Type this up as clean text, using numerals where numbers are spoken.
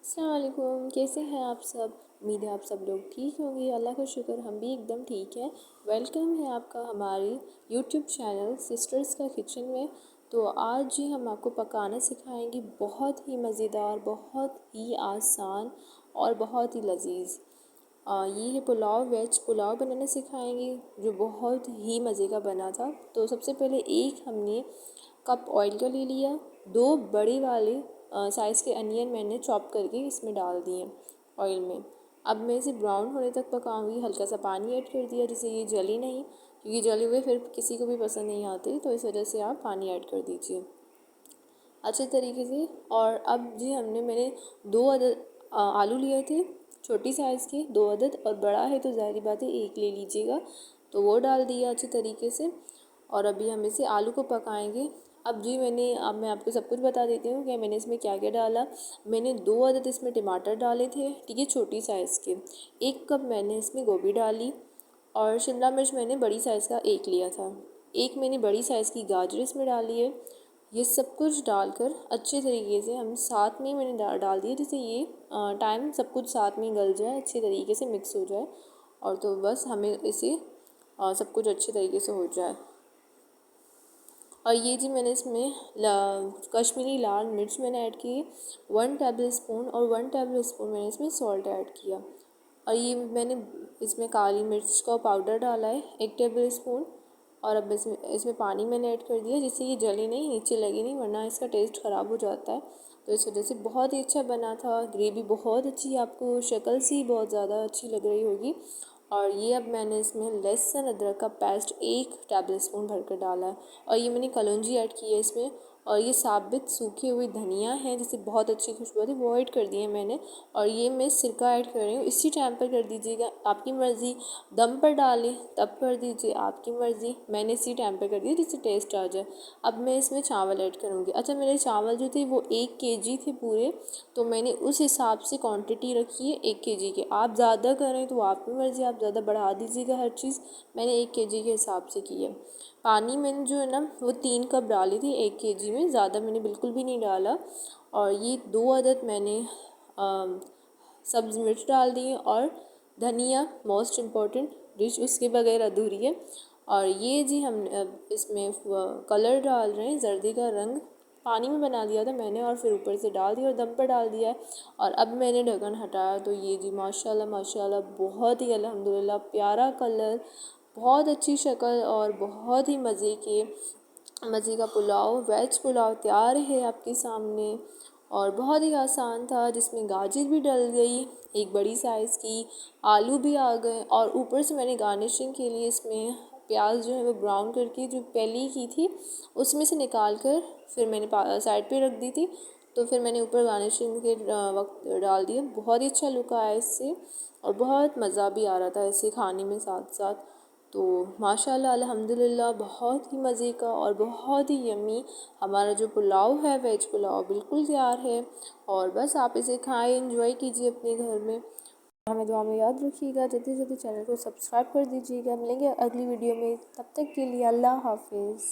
अस्सलाम वालेकुम, कैसे हैं आप सब। उम्मीद है आप सब लोग ठीक होंगे। अल्लाह का शुक्र हम भी एकदम ठीक हैं। वेलकम है आपका हमारी यूट्यूब चैनल सिस्टर्स का किचन में। तो आज जी हम आपको पकाना सिखाएंगे बहुत ही मज़ेदार, बहुत ही आसान और बहुत ही लजीज। ये है पुलाव, वेज पुलाव बनाना सिखाएंगे जो बहुत ही मज़े का बना था। तो सबसे पहले एक हमने कप ऑयल का ले लिया। दो बड़े वाले साइज़ के अनियन मैंने चॉप करके इसमें डाल दिए ऑयल में। अब मैं इसे ब्राउन होने तक पकाऊंगी। हल्का सा पानी ऐड कर दिया जिससे ये जली नहीं, क्योंकि जले हुए फिर किसी को भी पसंद नहीं आते, तो इस वजह से आप पानी ऐड कर दीजिए अच्छे तरीके से। और अब जी मैंने 2 अदद आलू लिए थे, छोटी साइज़ के 2 अदद, और बड़ा है तो ज़ाहिर बात है एक ले लीजिएगा। तो वो डाल दिया अच्छे तरीके से। और अभी हम इसे आलू को पकाएंगे। अब मैं आपको सब कुछ बता देती हूँ कि मैंने इसमें क्या क्या डाला। मैंने 2 अदद इसमें टमाटर डाले थे, ठीक है, छोटी साइज़ के। 1 कप मैंने इसमें गोभी डाली, और शिमला मिर्च मैंने बड़ी साइज़ का एक लिया था। एक मैंने बड़ी साइज़ की गाजर इसमें डाली है। ये सब कुछ डालकर अच्छे तरीके से हम साथ में ही मैंने डाल दिया, जिससे ये टाइम सब कुछ साथ में गल जाए, अच्छे तरीके से मिक्स हो जाए। और तो बस हमें इसे सब कुछ अच्छे तरीके से हो जाए। और ये जी मैंने इसमें कश्मीरी लाल मिर्च मैंने ऐड की 1 टेबल स्पून, और 1 टेबल स्पून मैंने इसमें सॉल्ट ऐड किया। और ये मैंने इसमें काली मिर्च का पाउडर डाला है 1 टेबल स्पून। और अब इसमें पानी मैंने ऐड कर दिया, जिससे ये जले नहीं, नीचे लगे नहीं, वरना इसका टेस्ट ख़राब हो जाता है। तो इस वजह से बहुत ही अच्छा बना था। ग्रेवी बहुत अच्छी, आपको शक्ल से ही बहुत ज़्यादा अच्छी लग रही होगी। और ये अब मैंने इसमें लहसुन अदरक का पेस्ट 1 टेबल स्पून भर कर डाला है। और ये मैंने कलौंजी ऐड की है इसमें। और ये साबित सूखे हुए धनिया है, जिससे बहुत अच्छी खुशबू आती है, वो ऐड कर दिए मैंने। और ये मैं सिरका ऐड कर रही हूँ, इसी टाइम पर कर दीजिएगा, आपकी मर्ज़ी। दम पर डालें तब कर दीजिए, आपकी मर्ज़ी। मैंने इसी टाइम पर कर दिया जिससे टेस्ट आ जाए। अब मैं इसमें चावल ऐड करूँगी। अच्छा, मेरे चावल जो थे वो 1 kg थे पूरे, तो मैंने उस हिसाब से क्वांटिटी रखी है 1 kg के। आप ज़्यादा करें तो आपकी मर्ज़ी, आप ज़्यादा बढ़ा दीजिएगा हर चीज़। मैंने 1 kg के हिसाब से की है। पानी मैंने जो है ना वो 3 कप डाली थी 1 kg में, ज़्यादा मैंने बिल्कुल भी नहीं डाला। और ये 2 अदद मैंने सब्ज़ मिर्च डाल दी, और धनिया मोस्ट इम्पॉर्टेंट डिश, उसके बगैर अधूरी है। और ये जी हम अब इसमें कलर डाल रहे हैं, जर्दी का रंग पानी में बना दिया था मैंने, और फिर ऊपर से डाल दिया और दम पर डाल दिया है। और अब मैंने ढक्कन हटाया, तो ये जी माशाल्लाह माशाल्लाह बहुत ही अल्हम्दुलिल्लाह प्यारा कलर, बहुत अच्छी शक्ल, और बहुत ही मज़े का पुलाव, वेज पुलाव तैयार है आपके सामने। और बहुत ही आसान था, जिसमें गाजर भी डल गई एक बड़ी साइज़ की, आलू भी आ गए, और ऊपर से मैंने गार्निशिंग के लिए इसमें प्याज जो है वो ब्राउन करके जो पहले ही की थी उसमें से निकाल कर फिर मैंने साइड पे रख दी थी। तो फिर मैंने ऊपर गार्निशिंग के वक्त डाल दिया। बहुत ही अच्छा लुक आया इससे, और बहुत मज़ा भी आ रहा था इसे खाने में साथ साथ। तो माशाल्लाह अल्हम्दुलिल्लाह बहुत ही मज़े का और बहुत ही यम्मी हमारा जो पुलाव है, वेज पुलाव, बिल्कुल तैयार है। और बस आप इसे खाएं, एंजॉय कीजिए अपने घर में। हमें दुआ में याद रखिएगा, जल्दी जल्दी चैनल को सब्सक्राइब कर दीजिएगा। मिलेंगे अगली वीडियो में, तब तक के लिए अल्लाह हाफिज़।